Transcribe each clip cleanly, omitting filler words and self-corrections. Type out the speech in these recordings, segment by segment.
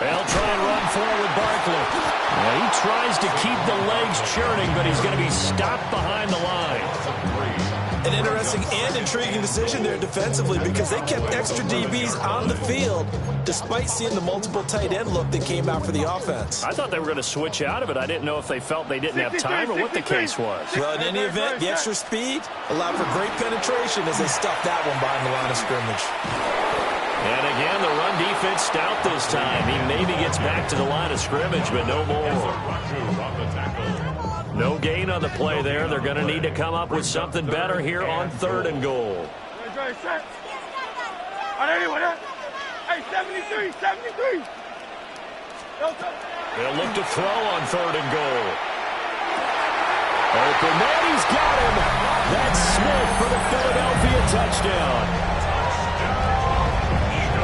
They'll try and run forward Barkley. Well, he tries to keep the legs churning, but he's going to be stopped behind the line. An interesting and intriguing decision there defensively because they kept extra DBs on the field despite seeing the multiple tight end look that came out for the offense. I thought they were going to switch out of it. I didn't know if they felt they didn't have time or what the case was. Well, in any event, the extra speed allowed for great penetration as they stuffed that one behind the line of scrimmage. And again, the run defense stout this time. He maybe gets back to the line of scrimmage, but no more. No gain on the play there. They're going to need to come up with something better here on 3rd and goal. Hey, 73, 73. They'll look to throw on 3rd and goal. Open man, he's got him. That's Smith for the Philadelphia touchdown.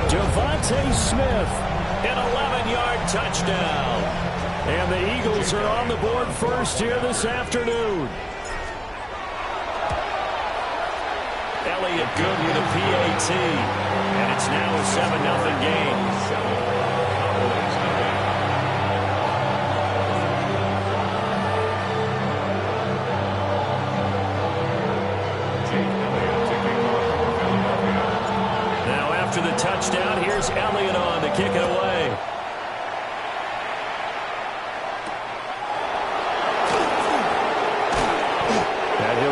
Devontae Smith, an 11-yard touchdown. And the Eagles are on the board first here this afternoon. Elliott good with a PAT. And it's now a 7-0 game. Now after the touchdown, here's Elliott on to kick it away.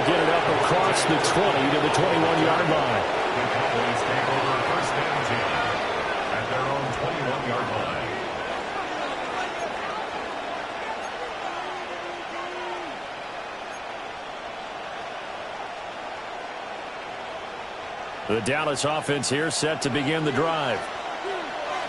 Get it up across the 20 to the 21-yard line. The Cowboys take over first and 10 at their own 21-yard line. The Dallas offense here set to begin the drive.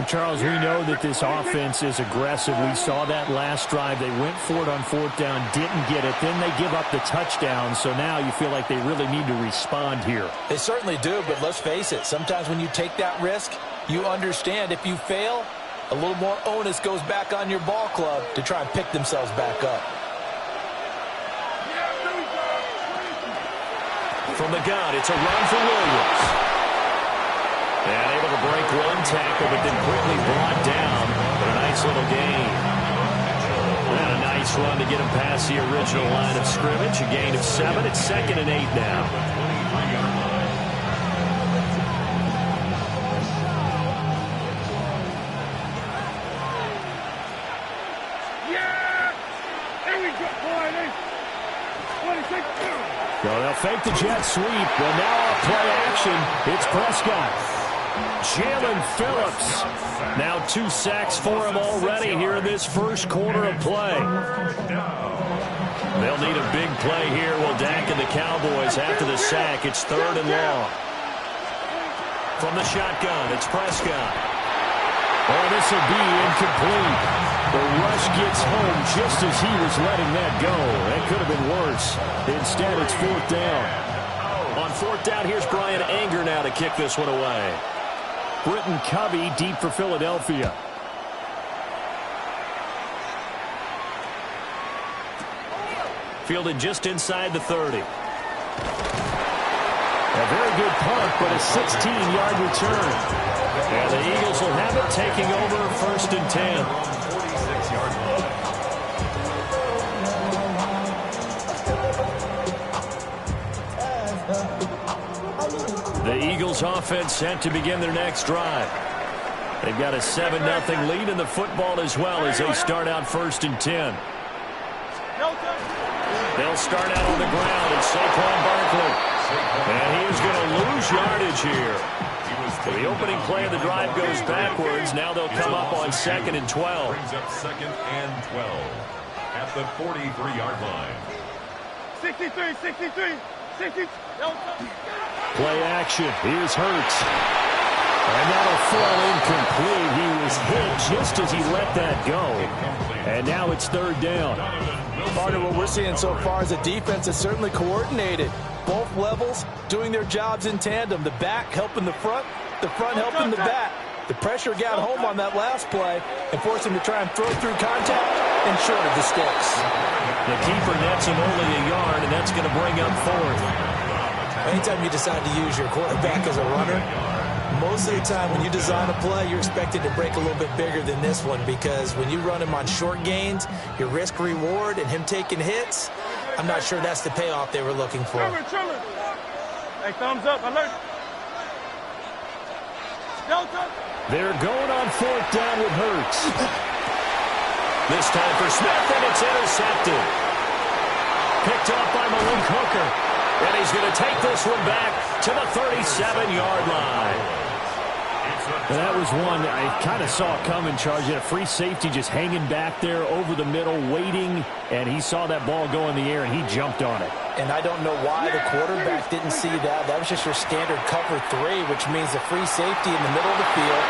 Charles, we know that this offense is aggressive. We saw that last drive. They went for it on 4th down, didn't get it. Then they give up the touchdown. So now you feel like they really need to respond here. They certainly do, but let's face it. Sometimes when you take that risk, you understand if you fail, a little more onus goes back on your ball club to try and pick themselves back up. From the gun, it's a run for Williams. And able to break one tackle, but then quickly brought down. But a nice little gain. And a nice run to get him past the original line of scrimmage. A gain of 7. It's 2nd and 8 now. Yeah! There we go, boy. 26. So they'll fake the jet sweep. Well, now off play action. It's Prescott. Jalen Phillips. Now 2 sacks for him already here in this first quarter of play. They'll need a big play here. Will Dak and the Cowboys after the sack. It's 3rd and long. From the shotgun, it's Prescott. Oh, this will be incomplete. The rush gets home just as he was letting that go. That could have been worse. Instead, it's 4th down. On 4th down, here's Brian Anger now to kick this one away. Britton Covey deep for Philadelphia. Fielded just inside the 30. A very good punt, but a 16-yard return. And the Eagles will have it, taking over 1st and 10. 46-yard line. The Eagles offense set to begin their next drive. They've got a 7-0 lead in the football as well as they start out 1st and 10. They'll start out on the ground. It's Saquon Barkley. And he is going to lose yardage here. So the opening play of the drive goes backwards. Now they'll come up on 2nd and 12. Brings up 2nd and 12 at the 43-yard line. 63, 63, 60. Play action. Here's Hurts. And that'll fall incomplete. He was hit just as he let that go. And now it's 3rd down. Partner, what we're seeing so far is a defense that's certainly coordinated. Both levels doing their jobs in tandem. The back helping the front helping the back. The pressure got home on that last play and forced him to try and throw through contact and short of the sticks. The keeper nets him only a yard, and that's going to bring up 4th. Anytime you decide to use your quarterback as a runner, Most of the time when you design a play, you're expected to break a little bit bigger than this one because when you run him on short gains, your risk-reward and him taking hits, I'm not sure that's the payoff they were looking for. Hey, thumbs up, alert. Delta. They're going on 4th down with Hurts. This time for Smith, and it's intercepted. Picked off by Malik Hooker. And he's going to take this one back to the 37-yard line. And that was one I kind of saw coming, Charles. You had a free safety just hanging back there over the middle, waiting, and he saw that ball go in the air, and he jumped on it. And I don't know why the quarterback didn't see that. That was just your standard cover 3, which means a free safety in the middle of the field.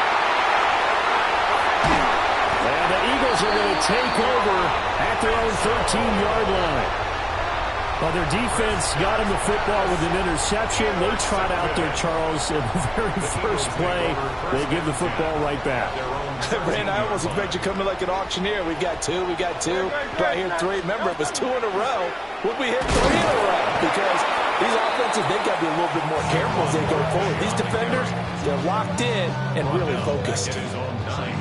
And the Eagles are going to take over at their own 13-yard line. Well, their defense got him the football with an interception. They trot out there, Charles, in the very first play. They give the football right back. Brandon, I almost expect you coming like an auctioneer. We got two. Right here, 3. Remember, it was 2 in a row. Would we hit 3 in a row? Because these offenses, they got to be a little bit more careful as they go forward. These defenders, they're locked in and really focused.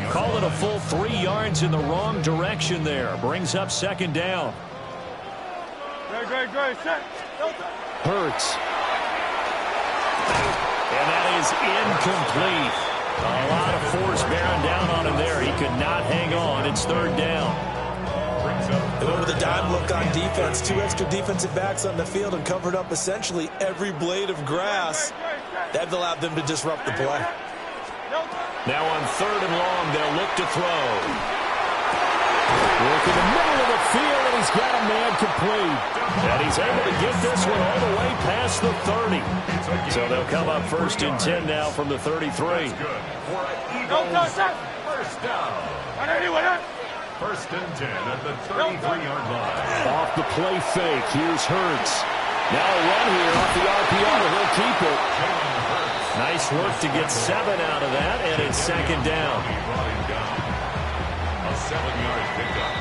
Call it a full 3 yards in the wrong direction there. Brings up 2nd down. Great. Set. Hurts. And that is incomplete. A lot of force bearing down on him there. He could not hang on. It's 3rd down. They went with a dime look on defense. 2 extra defensive backs on the field and covered up essentially every blade of grass. That allowed them to disrupt the play. Now on 3rd and long, they'll look to throw. Work in the middle of the field, and he's got a man complete. And he's able to get this one all the way past the 30. So they'll come up 1st and 10 now from the 33. First down. 1st and 10 at the 33-yard line. Off the play fake, here's Hurts. Now a run here off the RPO, and he'll keep it. Nice work to get 7 out of that, and it's 2nd down. A 7-yard pickup.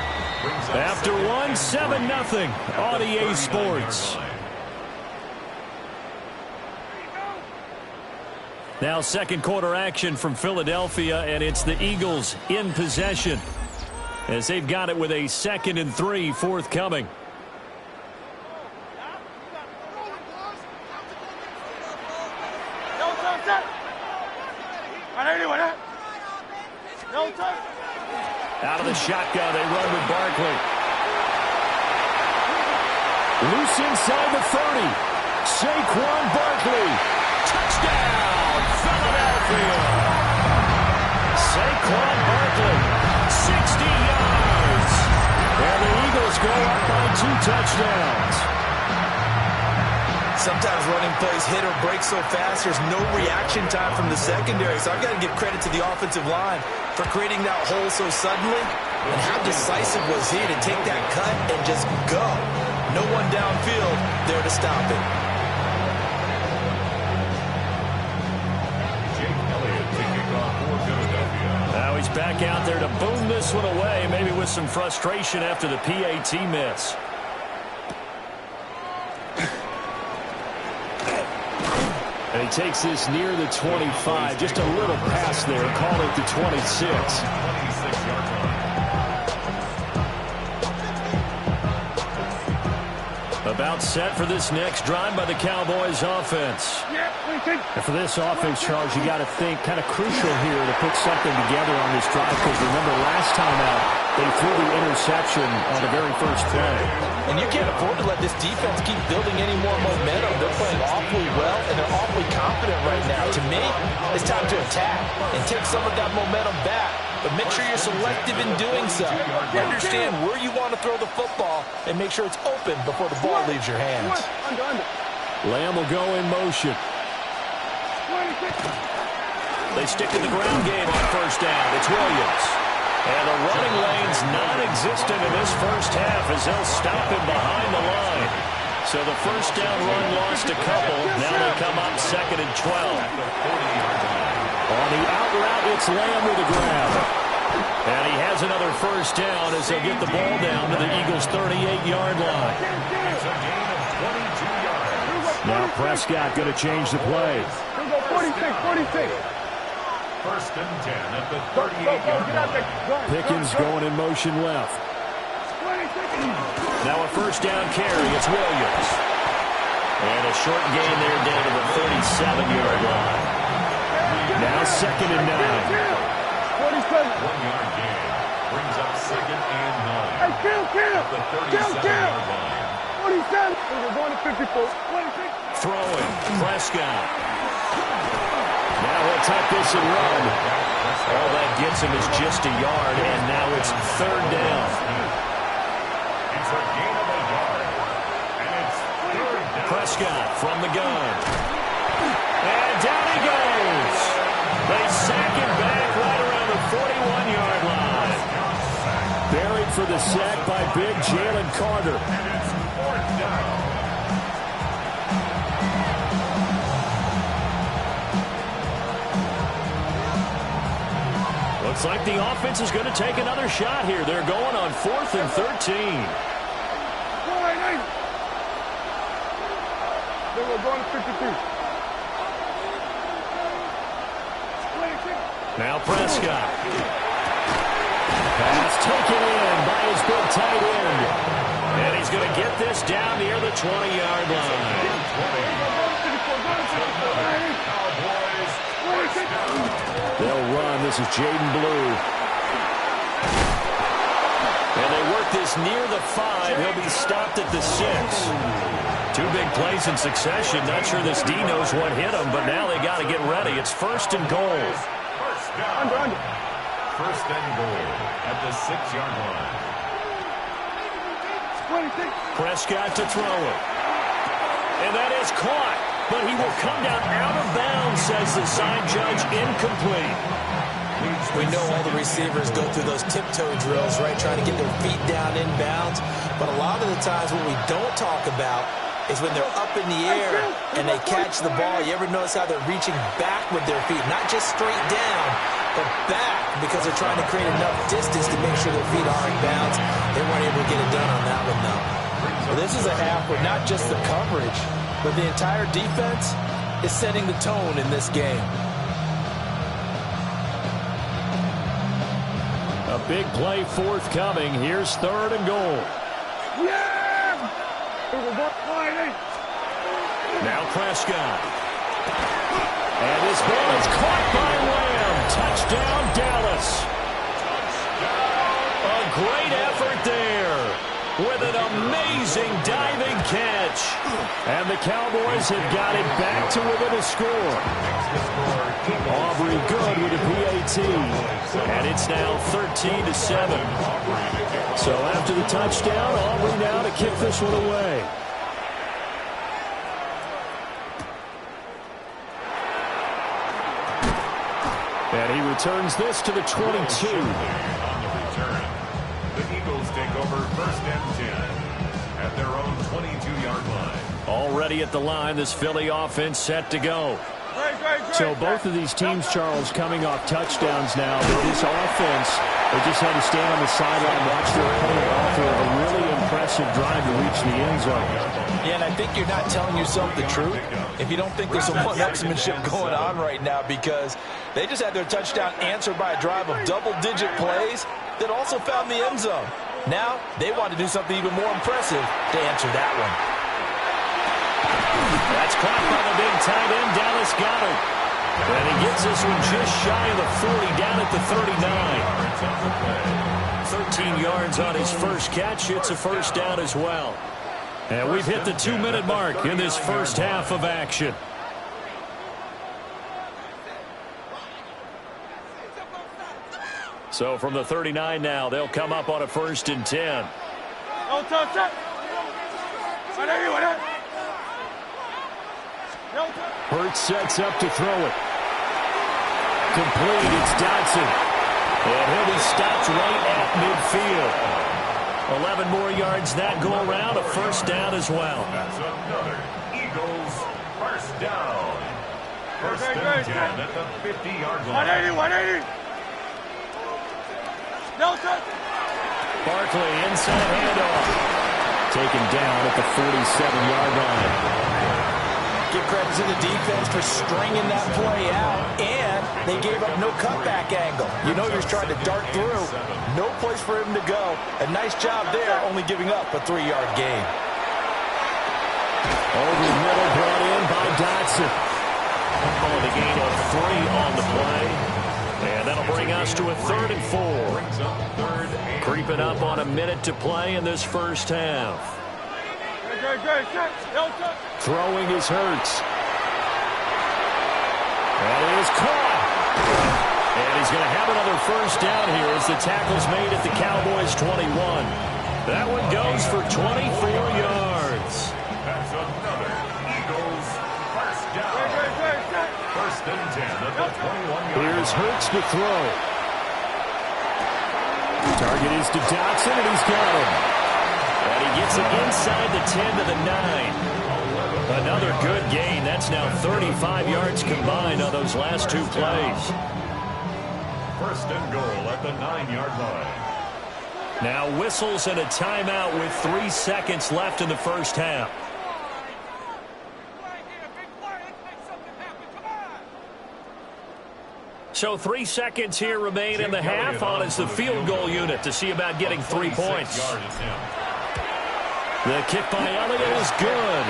After 7-0 on EA Sports. Now 2nd quarter action from Philadelphia, and it's the Eagles in possession as they've got it with a 2nd and 3 forthcoming. Out of the shotgun, they run with Barkley. Loose inside the 30. Saquon Barkley. Touchdown, Philadelphia. Saquon Barkley, 60 yards. And the Eagles go up by 2 touchdowns. Sometimes running plays hit or break so fast, there's no reaction time from the secondary. So I've got to give credit to the offensive line for creating that hole so suddenly. And how decisive was he to take that cut and just go? No one downfield there to stop it. Now he's back out there to boom this one away, maybe with some frustration after the PAT miss. And he takes this near the 25. Just a little pass there. Call it the 26. About set for this next drive by the Cowboys offense. And for this offense, Charles, you got to think kind of crucial here to put something together on this drive, because remember last time out, they threw the interception on the very first play. And you can't afford to let this defense keep building any more momentum. They're playing awfully well, and they're awfully confident right now. To me, it's time to attack and take some of that momentum back. But make sure you're selective in doing so. Understand where you want to throw the football and make sure it's open before the ball leaves your hands. Lamb will go in motion. They stick to the ground game on 1st down. It's Williams. And the running lane's non-existent in this first half as they'll stop him behind the line. So the 1st down run lost a couple. Now they come up 2nd and 12. On the out route, it's Lamb with a grab. And he has another 1st down as they'll get the ball down to the Eagles' 38-yard line. It's a gain of 22 yards. Now Prescott going to change the play. 46. first and 10 at the 38-yard line. Pickens going in motion left. Now a first down carry. It's Williams. And a short gain there down to the 37-yard line. Now 2nd and 9. 1-yard gain brings up 2nd and 9. At the 37-yard line. 47. We're going to 54. Throwing. Prescott. Now he'll tuck this and run. All that gets him is just a yard, and now it's 3rd down. It's a gain of a yard. And it's 3rd down. Prescott from the gun. And down he goes. They sack him back right around the 41-yard line. Buried for the sack by big Jalen Carter. And it's 4th down. Looks like the offense is going to take another shot here. They're going on 4th and 13. We're going to 53. Now Prescott. Pass taken in by his big tight end. And he's going to get this down near the 20-yard line. They'll run. This is Jaden Blue. And they work this near the 5. He'll be stopped at the 6. 2 big plays in succession. Not sure this D knows what hit him, but now they got to get ready. It's 1st and goal. First down. First and goal at the 6-yard line. Prescott to throw it. And that is caught. But he will come down out of bounds, says the side judge. Incomplete. We know all the receivers go through those tiptoe drills, right, trying to get their feet down inbounds. But a lot of the times what we don't talk about is when they're up in the air and they catch the ball. You ever notice how they're reaching back with their feet? Not just straight down, but back, because they're trying to create enough distance to make sure their feet are in bounds. They weren't able to get it done on that one, though. Well, this is a half where not just the coverage, but the entire defense is setting the tone in this game. A big play forthcoming. Here's 3rd and goal. Now Prescott. And this ball is caught by Lamb. Touchdown, Dallas. A great effort there with an amazing diving catch. And the Cowboys have got it back to within a score. Aubrey good with a PAT. And it's now 13-7. So after the touchdown, Aubrey now to kick this one away. And he returns this to the 22. On the return, the Eagles take over 1st and 10 at their own 22-yard line. Already at the line, this Philly offense set to go. So both of these teams, Charles, coming off touchdowns now. But this offense, they just had to stand on the sideline, watch their opponent offer a really impressive drive to reach the end zone. Yeah, and I think you're not telling yourself the truth if you don't think there's some one-upsmanship going on right now, because they just had their touchdown answered by a drive of double-digit plays that also found the end zone. Now they want to do something even more impressive to answer that one. That's caught by the big tight end, Dallas Goedert. And he gets this one just shy of the 40, down at the 39. 13 yards on his first catch. It's a first down as well. And we've hit the 2-minute mark in this first half of action. So from the 39 now, they'll come up on a 1st and 10. Hurts sets up to throw it. Complete, it's Dodson. And he'll be stopped right at midfield. 11 more yards that go around, a first down as well. That's another Eagles first down. First and 10 at the 50-yard line. 180. Barkley inside handoff. Taken down at the 47-yard line. Give credit to the defense for stringing that play out, and they gave up no cutback angle. You know he was trying to dart through. No place for him to go. A nice job there, only giving up a 3-yard gain. Over the middle, brought in by Dotson. Oh, the gain of 3 on the play. And that'll bring us to a 3rd and 4. Creeping up on a minute to play in this first half. Throwing is Hurts. That is caught. And he's going to have another first down here as the tackle's made at the Cowboys' 21. That one goes for 24 yards. That's another Eagles first down. First and 10 at the 21-yard line. Here's Hurts to throw. Target is to Dotson, and he's got him. And he gets it inside the 10 to the 9. Another good gain. That's now 35 yards combined on those last 2 plays. First and goal at the 9-yard line. Now whistles and a timeout with 3 seconds left in the first half. So 3 seconds here remain in the half on as the field goal unit to see about getting 3 points. The kick by Elliott is good.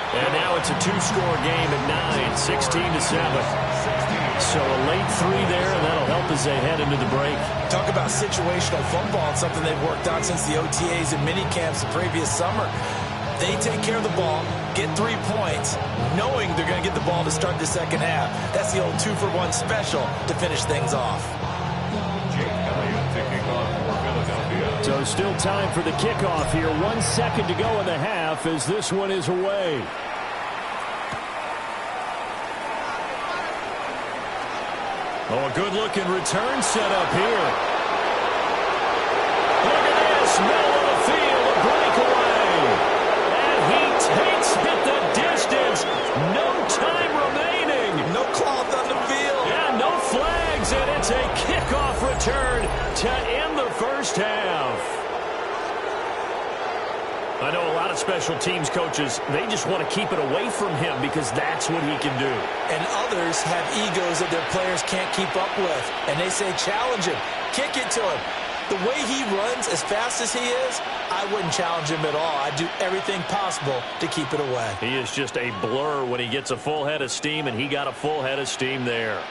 And now it's a 2-score game at 9, 16-7. So a late 3 there, and that'll help as they head into the break. Talk about situational football, and something they've worked on since the OTAs and minicamps the previous summer. They take care of the ball, get 3 points, knowing they're going to get the ball to start the second half. That's the old 2-for-1 special to finish things off. So still time for the kickoff here. 1 second to go in the half as this one is away. Oh, a good-looking return set up here. Look at this, middle of the field, a breakaway. And he takes it the distance. No time remaining. No cloth on the field. Yeah, no flags, and it's a kickoff return to end the first half. I know a lot of special teams coaches, they just want to keep it away from him because that's what he can do. And others have egos that their players can't keep up with. And they say, challenge him, kick it to him. The way he runs as fast as he is, I wouldn't challenge him at all. I'd do everything possible to keep it away. He is just a blur when he gets a full head of steam, and he got a full head of steam there.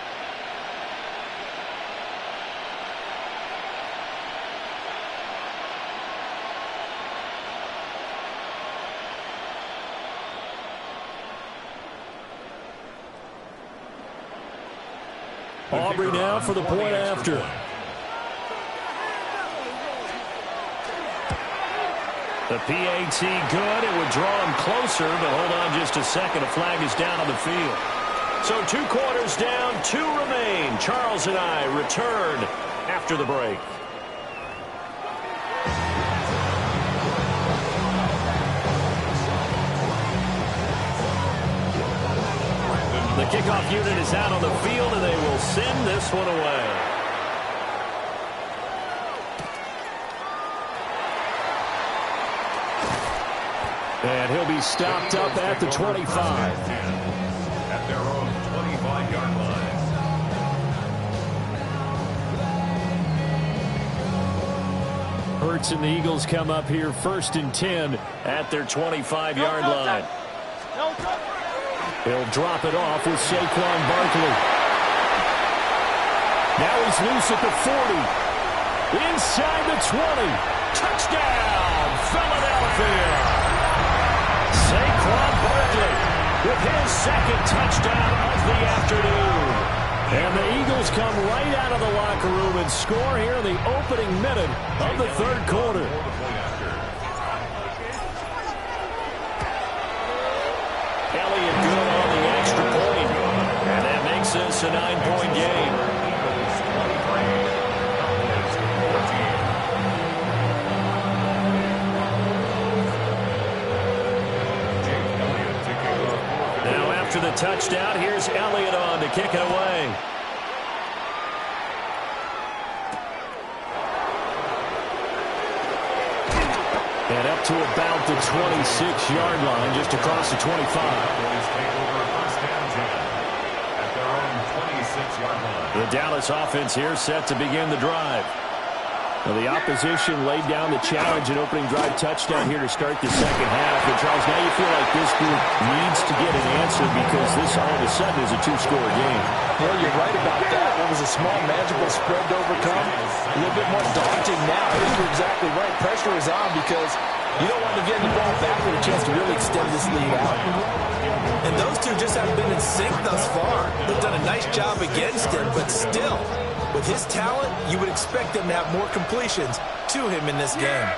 Aubrey now for the point after. The PAT good. It would draw him closer, but hold on just a second. A flag is down on the field. So 2 quarters down, 2 remain. Charles and I return after the break. The kickoff unit is out on the field, and they will send this one away. And he'll be stopped up at the 25. At their own 25-yard line. Hurts and the Eagles come up here 1st and 10 at their 25-yard line. He'll drop it off with Saquon Barkley. Now he's loose at the 40. Inside the 20. Touchdown, Philadelphia. Saquon Barkley with his 2nd touchdown of the afternoon. And the Eagles come right out of the locker room and score here in the opening minute of the 3rd quarter. Elliott good on the extra point. And that makes this a 9-point game. Now after the touchdown, here's Elliott on to kick it away. And up to about the 26-yard line, just across the 25. The Dallas offense here set to begin the drive. Well, the opposition laid down the challenge and opening drive touchdown here to start the second half. And, Charles, now you feel like this group needs to get an answer because this all of a sudden is a two-score game. Well, you're right about that. That was a small, manageable spread to overcome. A little bit more daunting now. I think you're exactly right. Pressure is on because you don't want to get the ball back with a chance to really extend this lead out. And those two just haven't been in sync thus far. They've done a nice job against him, but still, with his talent, you would expect them to have more completions to him in this game.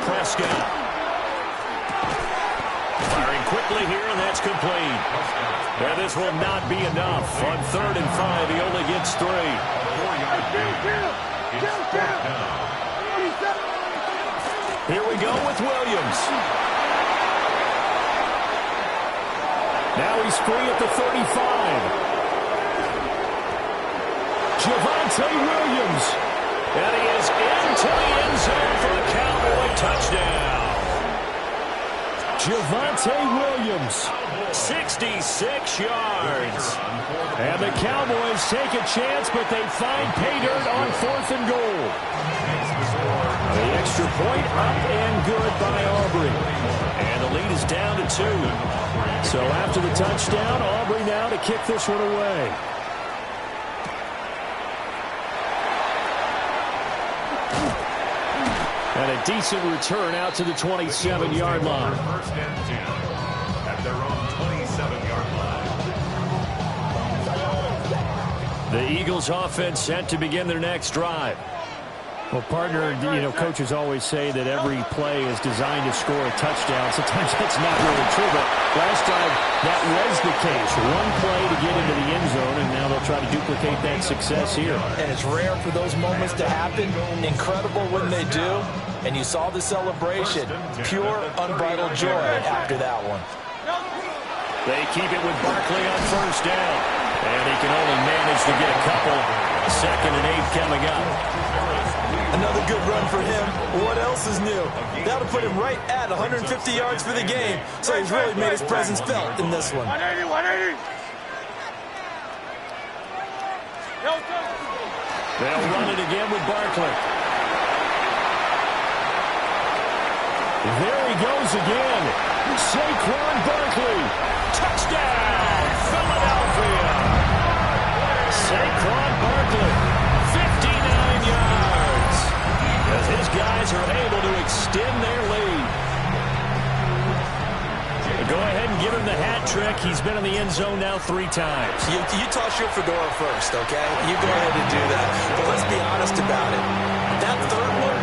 Prescott. Firing quickly here, and that's complete. And this will not be enough. On 3rd and 5, he only gets 3. Here we go with Williams. Now he's free at the 35. Javonte Williams. And he is into the end zone for a Cowboy touchdown. Javonte Williams. 66 yards. And the Cowboys take a chance, but they find pay dirt on 4th and goal. The extra point up and good by Aubrey. And the lead is down to 2. So after the touchdown, Aubrey now to kick this one away. And a decent return out to the 27-yard line. First and 10 at their own 27-yard line. The Eagles offense set to begin their next drive. Well, partner, coaches always say that every play is designed to score a touchdown. Sometimes that's not really true, but last time that was the case. One play to get into the end zone, and now they'll try to duplicate that success here. And it's rare for those moments to happen. Incredible when they do. And you saw the celebration. Pure, unbridled joy after that one. They keep it with Barkley on 1st down. And he can only manage to get a couple. 2nd and 8 coming up. Another good run for him. What else is new? That'll put him right at 150 yards for the game. So he's really made his presence felt in this one. 180, 180. They'll run it again with Barkley. There he goes again. Saquon Barkley. Touchdown, Philadelphia. Saquon Barkley, 59 yards. As his guys are able to extend their lead. Go ahead and give him the hat trick. He's been in the end zone now 3 times. You toss your fedora first, okay? You go ahead and do that. But let's be honest about it. That third one,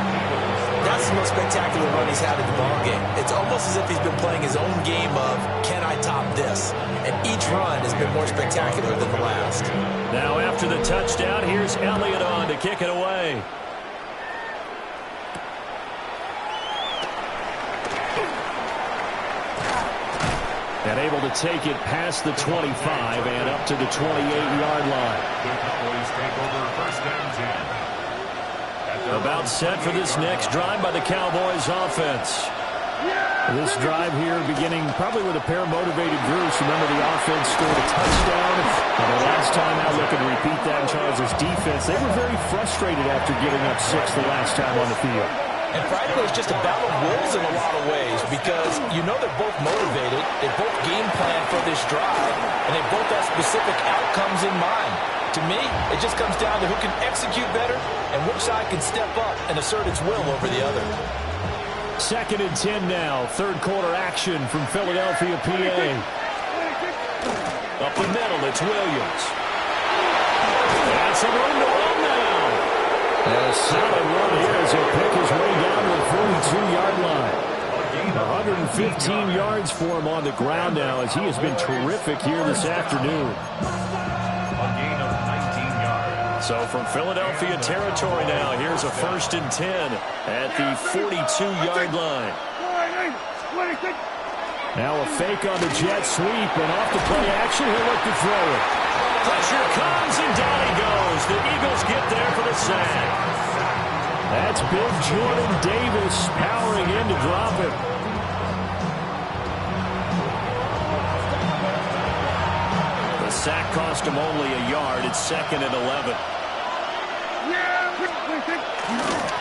that's the most spectacular run he's had in the ballgame. It's almost as if he's been playing his own game of, can I top this? And each run has been more spectacular than the last. Now after the touchdown, here's Elliott on to kick it away. And able to take it past the 25 and up to the 28-yard line. The Cowboys take over 1st and 10. About set for this next drive by the Cowboys offense. This drive here beginning probably with a pair of motivated Bruce. Remember, the offense scored a touchdown. And the last time out, looking to repeat that in Charles' defense. They were very frustrated after giving up 6 the last time on the field. And frankly, it's just a battle of wills in a lot of ways because you know they're both motivated, they both game plan for this drive, and they both have specific outcomes in mind. To me, it just comes down to who can execute better and which side can step up and assert its will over the other. 2nd and 10 now. 3rd quarter action from Philadelphia, PA. Up the middle, it's Williams. That's some room to run now. And a solid run here as he'll pick his way down to the 42-yard line. 115 yards for him on the ground now as he has been terrific here this afternoon. A gain of 19 yards. So from Philadelphia territory now, here's a 1st and 10 at the 42-yard line. Now a fake on the jet sweep, and off the play action, he'll look to throw it. Pressure comes, and down he goes. The Eagles get there for the sack. That's big Jordan Davis powering in to drop it. The sack cost him only a yard. It's 2nd and 11.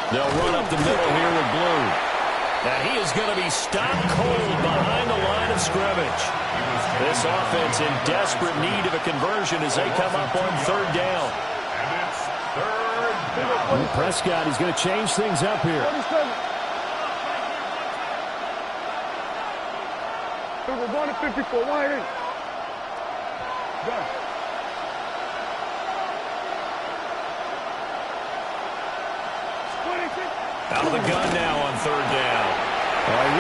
They'll run up the middle here with Blue. Now he is going to be stopped cold behind the line of scrimmage. This offense in desperate need of a conversion as they come up on 3rd down. And it's 3rd down. Prescott is going to change things up here. We're going to 54. 188. Go. Out of the gun now on 3rd down.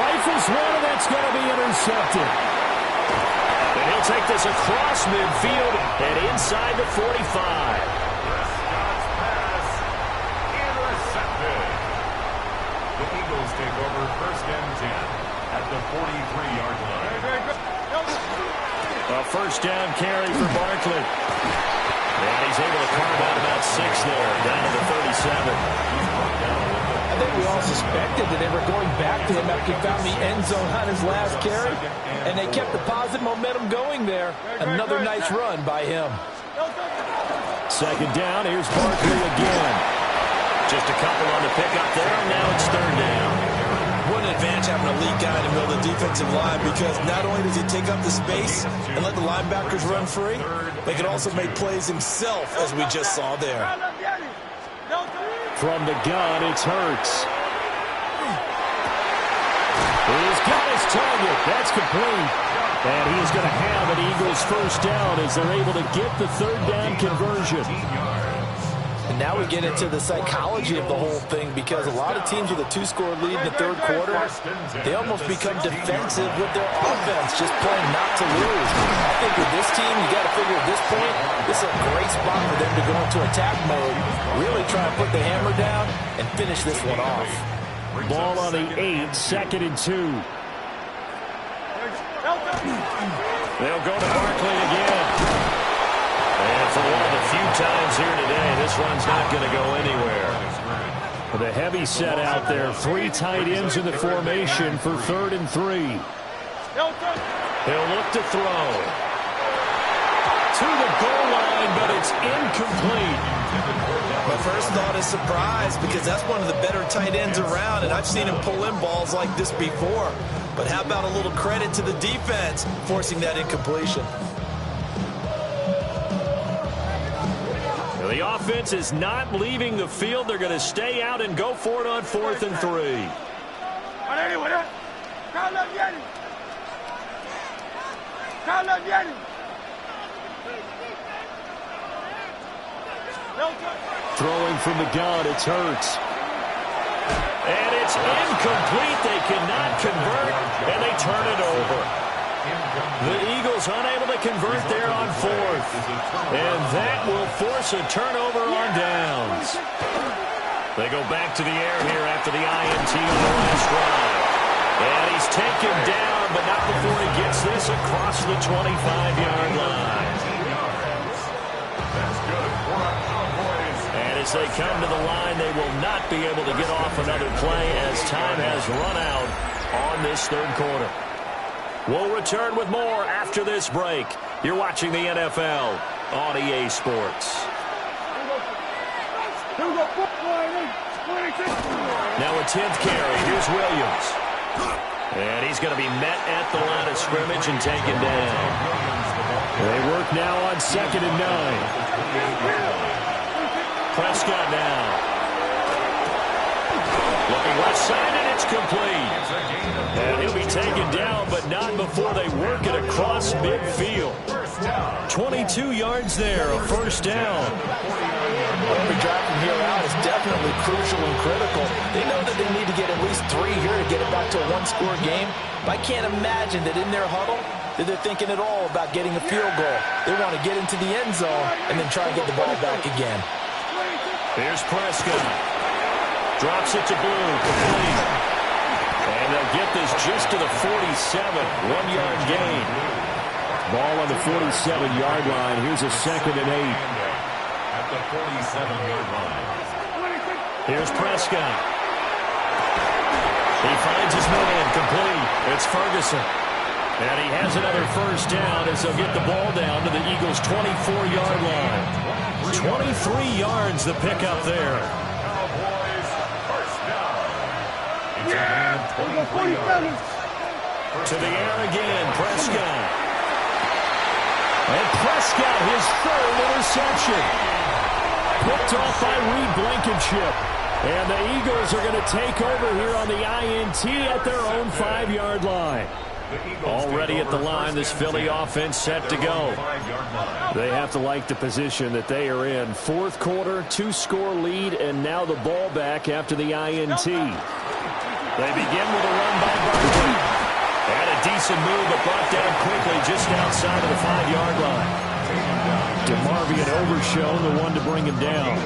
Rifles one, and that's going to be intercepted. And he'll take this across midfield and inside the 45. Prescott's pass intercepted. The Eagles take over 1st and 10 at the 43-yard line. A 1st down carry for Barkley. And he's able to carve out about 6 there, down to the 37. I think we all suspected that they were going back to him after he found the end zone on his last carry, and they kept the positive momentum going there. Another nice run by him. 2nd down, here's Barkley again. Just a couple on the pickup there, and now it's 3rd down. What an advantage having a lead guy in the middle of the defensive line, because not only does he take up the space and let the linebackers run free, but he can also make plays himself, as we just saw there. From the gun, it's Hurts. He's got his target. That's complete. And he is going to have an Eagles 1st down as they're able to get the 3rd down conversion. And now we get into the psychology of the whole thing, because a lot of teams with a 2-score lead in the 3rd quarter, they almost become defensive with their offense, just playing not to lose. I think with this team, you got to figure at this point, this is a great spot for them to go into attack mode, really try to put the hammer down and finish this one off. Ball on the 8, 2nd and 2. They'll go to Barkley again. And for one of the few times here today, this one's not going to go anywhere. With a heavy set out there, 3 tight ends in the formation for 3rd and 3. He'll look to throw. To the goal line, but it's incomplete. My first thought is surprise, because that's one of the better tight ends around, and I've seen him pull in balls like this before. But how about a little credit to the defense forcing that incompletion? The offense is not leaving the field. They're going to stay out and go for it on 4th and 3. Throwing from the gun, it's Hurts. And it's incomplete. They cannot convert, and they turn it over. The Eagles unable to convert there on 4th. And that will force a turnover on downs. They go back to the air here after the INT on the last drive. And he's taken down, but not before he gets this across the 25-yard line. That's good for a Cowboys. And as they come to the line, they will not be able to get off another play as time has run out on this 3rd quarter. We'll return with more after this break. You're watching the NFL on EA Sports. Now a 10th carry. Here's Williams. And he's going to be met at the line of scrimmage and taken down. They work now on 2nd and 9. Prescott now. Looking left side, and it's complete. And he'll be taken down, but not before they work it across midfield. 22 yards there, a 1st down. Every drive from here out is definitely crucial and critical. They know that they need to get at least 3 here to get it back to a 1-score game. But I can't imagine that in their huddle that they're thinking at all about getting a field goal. They want to get into the end zone and then try to get the ball back again. Here's Prescott. Drops it to Blue, complete. And they'll get this just to the 47, 1-yard gain. Ball on the 47-yard line. Here's a 2nd and 8. At the 47-yard line. Here's Prescott. He finds his man, complete. It's Ferguson. And he has another first down as they'll get the ball down to the Eagles' 24-yard line. 23 yards the pickup there. Cowboys first down. It's a man 23 yards. To the air again, Prescott. And Prescott, his third interception. Picked off by Reed Blankenship. And the Eagles are going to take over here on the INT at their own 5-yard line. Already at the line, this Philly offense set to go. They have to like the position that they are in. Fourth quarter, 2-score lead, and now the ball back after the INT. They begin with a run by Barkley. And a decent move, but brought down quickly just outside of the 5-yard line. DeMarvion Overshown, the one to bring him down.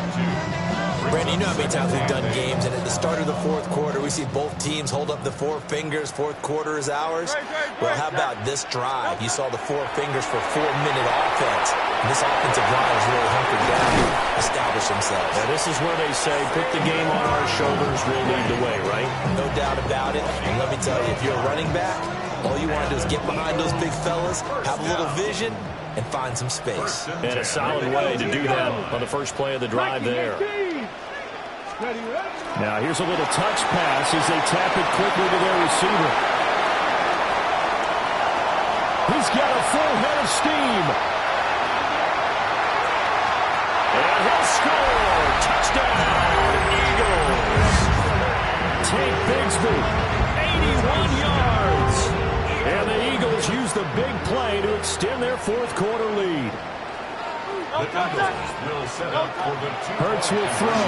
Brandon, you know how many times we've done games, and at the start of the fourth quarter, we see both teams hold up the 4 fingers. Fourth quarter is ours. Well, how about this drive? You saw the 4 fingers for 4-minute offense. And this offensive line is really hunkered down to establish themselves. Now, this is where they say, put the game on our shoulders, we'll lead the way, right? No doubt about it. And let me tell you, if you're a running back, all you want to do is get behind those big fellas, have a little vision, and find some space. And a solid way to do that on the first play of the drive there. Now here's a little touch pass as they tap it quickly to their receiver. He's got a full head of steam. And he'll score. Touchdown, Eagles. Tank Bigsby, 81 yards. And the Eagles use the big play to extend their fourth quarter lead. The Eagles will set up for the Hurts will throw.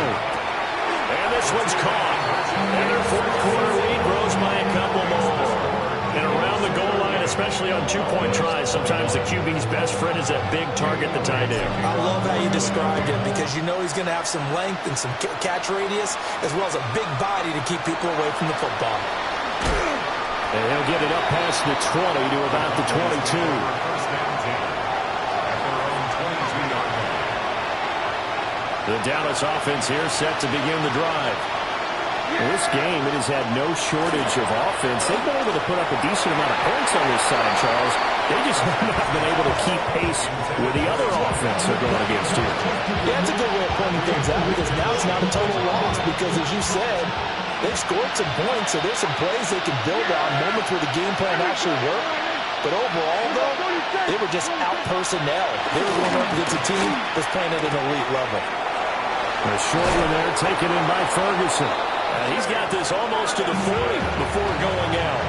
And this one's caught. And their fourth quarter lead grows by a couple more. And around the goal line, especially on 2-point tries, sometimes the QB's best friend is that big target, the tight end. I love how you described him because you know he's going to have some length and some catch radius as well as a big body to keep people away from the football. And he'll get it up past the 20 to about the 22. The Dallas offense here set to begin the drive. In this game, it has had no shortage of offense. They've been able to put up a decent amount of points on this side, Charles. They just have not been able to keep pace with the other offense they're going against here. Yeah, that's a good way of pointing things out because now it's not a total loss because, as you said, they've scored some points, so there's some plays they can build on, moments where the game plan actually worked. But overall, though, they were just out-personnel. They were going up against a team that's playing at an elite level. A short one there taken in by Ferguson. He's got this almost to the 40 before going out.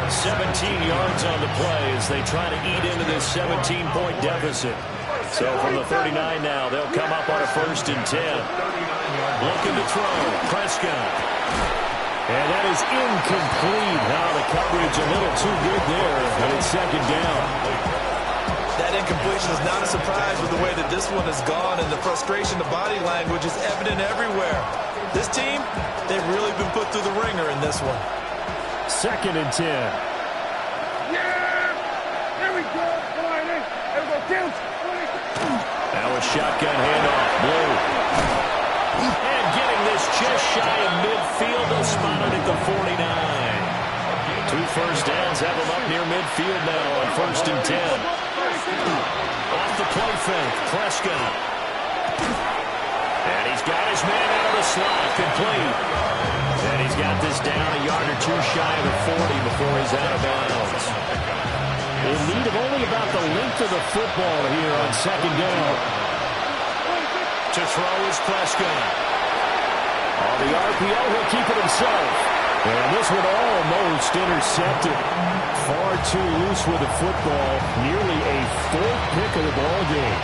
17 yards on the play as they try to eat into this 17-point deficit. So from the 39 now, they'll come up on a 1st and 10. Looking to throw, Prescott. And that is incomplete. Now the coverage a little too good there, and it's 2nd down. That incompletion is not a surprise with the way that this one has gone, and the frustration, the body language is evident everywhere. This team, they've really been put through the ringer in this one. 2nd and 10. Yeah! There we go. There we go. Down. Now a shotgun handoff. Blue. And getting this just shy of midfield. They'll spot it at the 49. 2 first downs have them up near midfield now on 1st and 10. Off the play fake, Prescott. And he's got his man out of the slot, complete. And he's got this down a yard or 2 shy of the 40 before he's out of bounds. In need of only about the length of the football here on 2nd down. To throw is Prescott. On the RPO, he'll keep it himself. And this one almost intercepted. Far too loose with the football. Nearly a 4th pick of the ball game.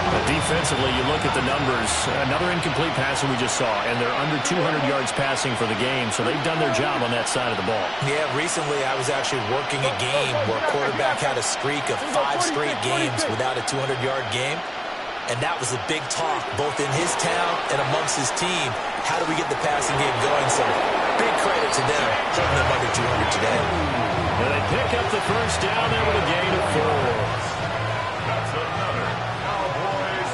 But defensively, you look at the numbers. Another incomplete passing we just saw, and they're under 200 yards passing for the game, so they've done their job on that side of the ball. Yeah, recently I was actually working a game where a quarterback had a streak of 5 straight games without a 200-yard game. And that was a big talk, both in his town and amongst his team. How do we get the passing game going? So big credit to them, keeping them under 200 today. And they pick up the first down there with a gain of 4. That's another Cowboys.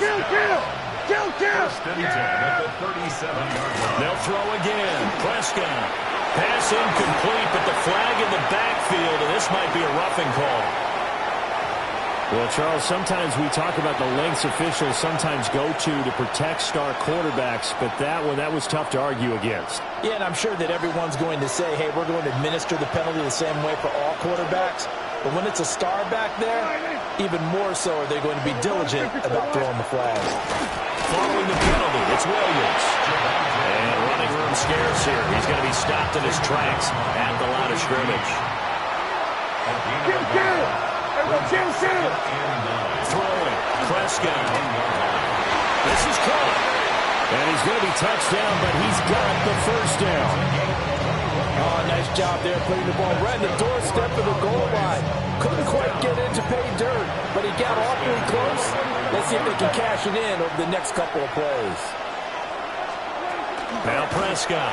Kill. First and 10 at the 37-yard line. They'll throw again. Prescott. Pass incomplete, but the flag in the backfield, and this might be a roughing call. Well, Charles, sometimes we talk about the lengths officials sometimes go to protect star quarterbacks, but that was tough to argue against. Yeah, and I'm sure that everyone's going to say, hey, we're going to administer the penalty the same way for all quarterbacks. But when it's a star back there, even more so are they going to be diligent about throwing the flag. Following the penalty, it's Williams. And running room scarce here. He's going to be stopped in his tracks at the line of scrimmage. Throwing, Prescott. This is caught. And he's going to be touched down, but he's got the first down. Oh, nice job there putting the ball right in the doorstep of the goal line. Couldn't quite get in to pay dirt, but he got awfully close. Let's see if they can cash it in over the next couple of plays. Now Prescott.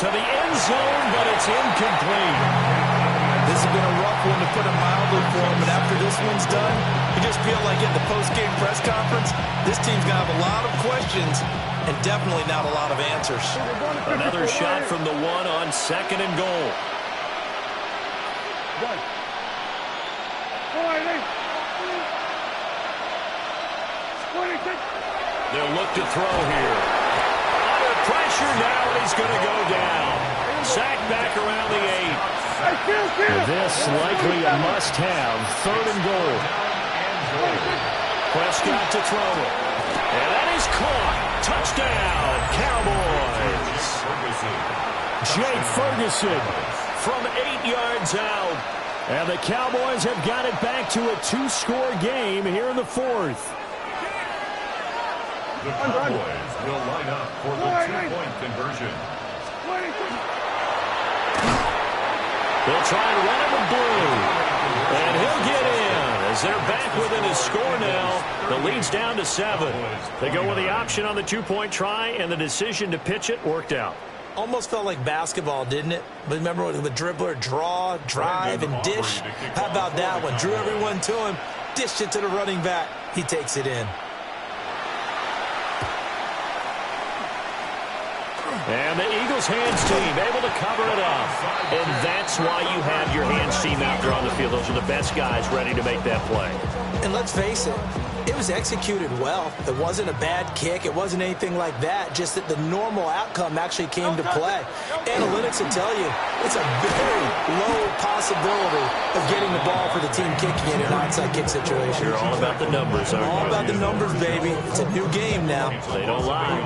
To the end zone, but it's incomplete. This has been a rough one, to put it mildly, for him, but after this one's done, you just feel like at the post-game press conference, this team's going to have a lot of questions and definitely not a lot of answers. Another shot from the one on 2nd and goal. They'll look to throw here. Under pressure now, and he's going to go down. Sacked back around the 8. This likely a must-have. 3rd and goal. Prescott to throw it. And that is caught. Touchdown, Cowboys. Jake Ferguson From 8 yards out. And the Cowboys have got it back to a 2-score game here in the 4th. The Cowboys will line up for the 2-point conversion. They'll try and run him the blue. And he'll get in as they're back within his score now. The lead's down to 7. They go with the option on the 2-point try, and the decision to pitch it worked out. Almost felt like basketball, didn't it? But remember with the dribbler, draw, drive, and dish? How about that one? Drew everyone to him, dished it to the running back. He takes it in. And the Eagles hands team able to cover it up. And that's why you have your hands team out there on the field. Those are the best guys ready to make that play. And let's face it, it was executed well. It wasn't a bad kick. It wasn't anything like that. Just that the normal outcome actually came to play. Analytics will tell you it's a very low possibility of getting the ball for the team kicking in an onside kick situation. You're all about the numbers, aren't you? All about the numbers, baby. It's a new game now. They don't lie.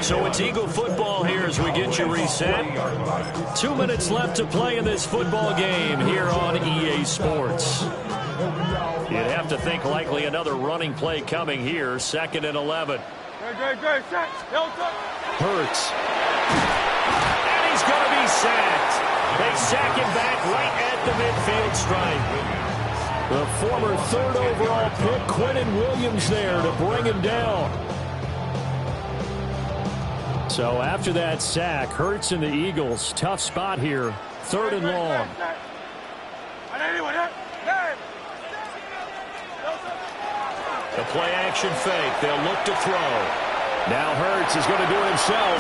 So it's Eagle football here as we get you reset. 2 minutes left to play in this football game here on EA Sports. You'd have to think likely another running play coming here. 2nd and 11. Hurts. And he's going to be sacked. They sack him back right at the midfield stripe. The former 3rd overall pick, Quentin Williams, there to bring him down. So after that sack, Hurts and the Eagles, tough spot here. 3rd and long. The play action fake. They'll look to throw. Now Hurts is going to do it himself.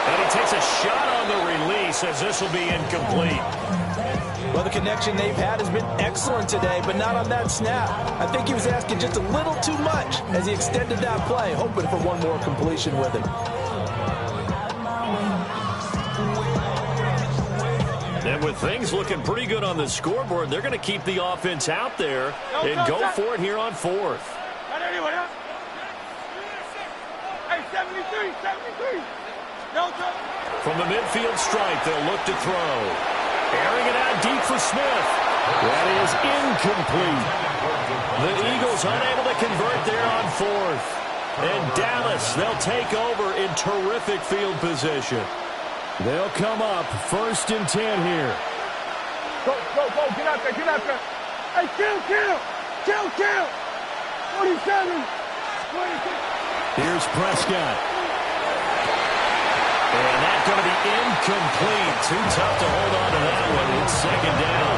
And he takes a shot on the release as this will be incomplete. Well, the connection they've had has been excellent today, but not on that snap. I think he was asking just a little too much as he extended that play, hoping for one more completion with him. And with things looking pretty good on the scoreboard, they're going to keep the offense out there and go for it here on 4th. From the midfield stripe, they'll look to throw. Airing it out deep for Smith. That is incomplete. The Eagles unable to convert there on 4th. And Dallas, they'll take over in terrific field position. They'll come up 1st and 10 here. Go, get out there, Hey, kill! 47, 26. Here's Prescott. And that's going to be incomplete. Too tough to hold on to that one. It's 2nd down.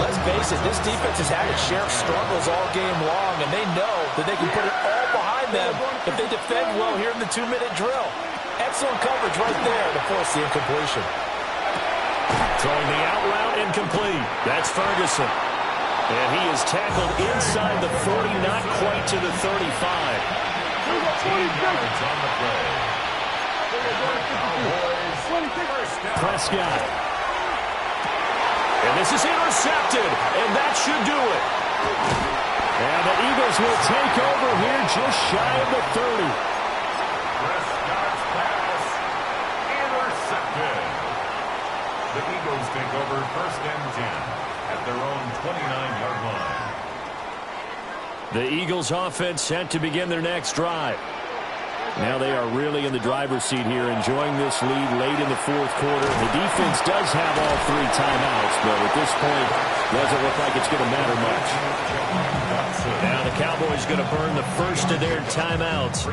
Let's face it, this defense has had its share of struggles all game long, and they know that they can put it all behind behind them if they defend well here in the 2-minute drill. Excellent coverage right there to force the incompletion. Throwing the out route incomplete. That's Ferguson. And he is tackled inside the 40, not quite to the 35. 15 yards on the play. Cowboys, first down. Prescott. And this is intercepted, and that should do it. And the Eagles will take over here just shy of the 30. Prescott's pass intercepted. The Eagles take over first and 10 at their own 29-yard line. The Eagles offense set to begin their next drive. Now they are really in the driver's seat here, enjoying this lead late in the fourth quarter. The defense does have all 3 timeouts, but at this point, doesn't look like it's going to matter much. Now the Cowboys going to burn the first of their timeouts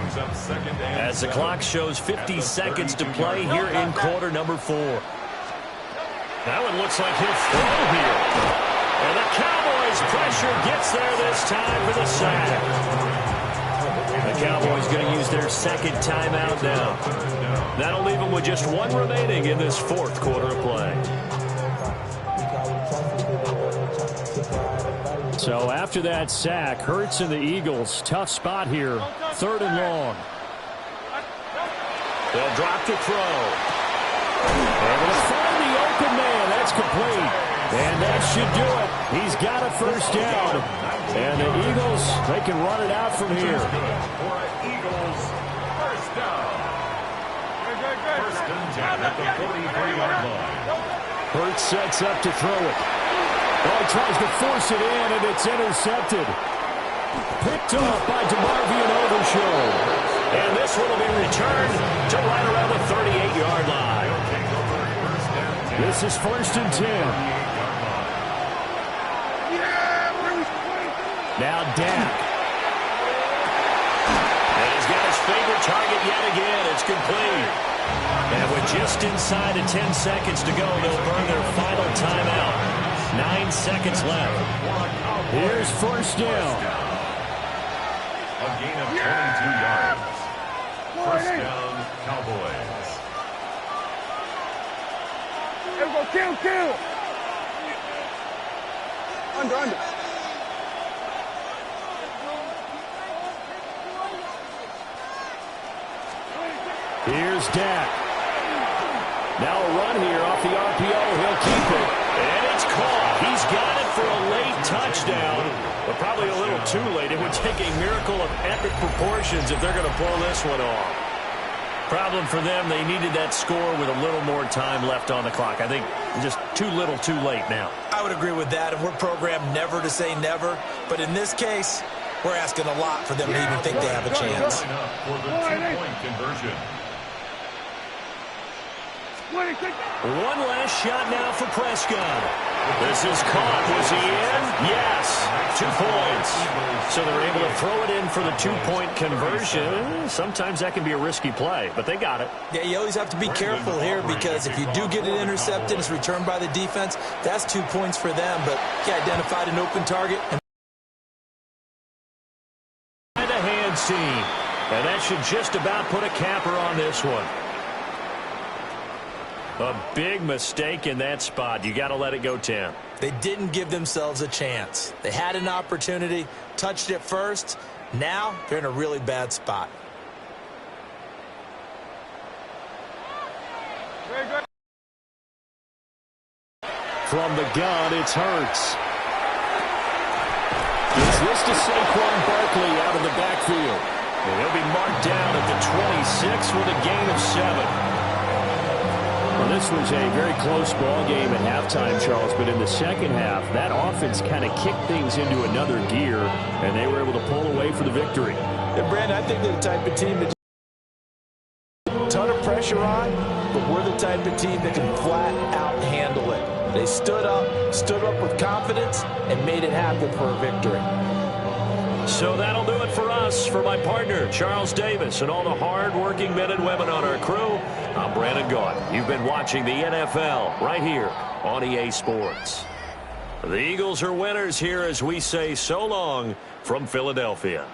as the clock shows 50 seconds to play here in quarter number 4. That one looks like he'll throw here. And the Cowboys pressure gets there this time for the sack. The Cowboys going to use their second timeout now. That'll leave them with just 1 remaining in this fourth quarter of play. So after that sack, Hurts and the Eagles, tough spot here. 3rd and long. They'll drop to throw. And they'll find the open man. That's complete. And that should do it. He's got a first down. And the Eagles, they can run it out from here. For Eagles, first down. First and 10 at the 43-yard line. Hurts sets up to throw it. Oh, he tries to force it in, and it's intercepted. Picked off by DeMarvion Overshow. And this one will be returned to right around the 38-yard line. This is first and 10. Now Dak. And he's got his favorite target yet again. It's complete. And with just inside of 10 seconds to go, they'll burn their final timeout. 9 seconds left. Here's first down. A gain of 22 yards. First down, Cowboys. There we go, kill. Under. Here's Dak. Now a run here off the RPO. He'll keep it. And it's caught. He's got it for a late touchdown. But probably a little too late. It would take a miracle of epic proportions if they're going to pull this one off. Problem for them, they needed that score with a little more time left on the clock. I think just too little too late now. I would agree with that, and we're programmed never to say never. But in this case, we're asking a lot for them to even think they have a chance. For the 2-point conversion. One last shot now for Prescott. This is caught. Was he in? Yes. 2 points. So they're able to throw it in for the 2-point conversion. Sometimes that can be a risky play, but they got it. Yeah, you always have to be careful here because if you do get it intercepted, it's returned by the defense. That's 2 points for them, but he identified an open target. By the hands team. And that should just about put a capper on this one. A big mistake in that spot. You got to let it go 10. They didn't give themselves a chance. They had an opportunity, touched it first. Now they're in a really bad spot. From the gun, it's Hurts. Gives this to Saquon Barkley out of the backfield. And he'll be marked down at the 26 with a gain of 7. Well, this was a very close ball game at halftime, Charles, but in the second half, that offense kind of kicked things into another gear, and they were able to pull away for the victory. Yeah, Brandon, I think they're the type of team that a ton of pressure on, but we're the type of team that can flat out handle it. They stood up with confidence, and made it happen for a victory. So that'll do it for us. For my partner, Charles Davis, and all the hard-working men and women on our crew, I'm Brandon Gault. You've been watching the NFL right here on EA Sports. The Eagles are winners here as we say so long from Philadelphia.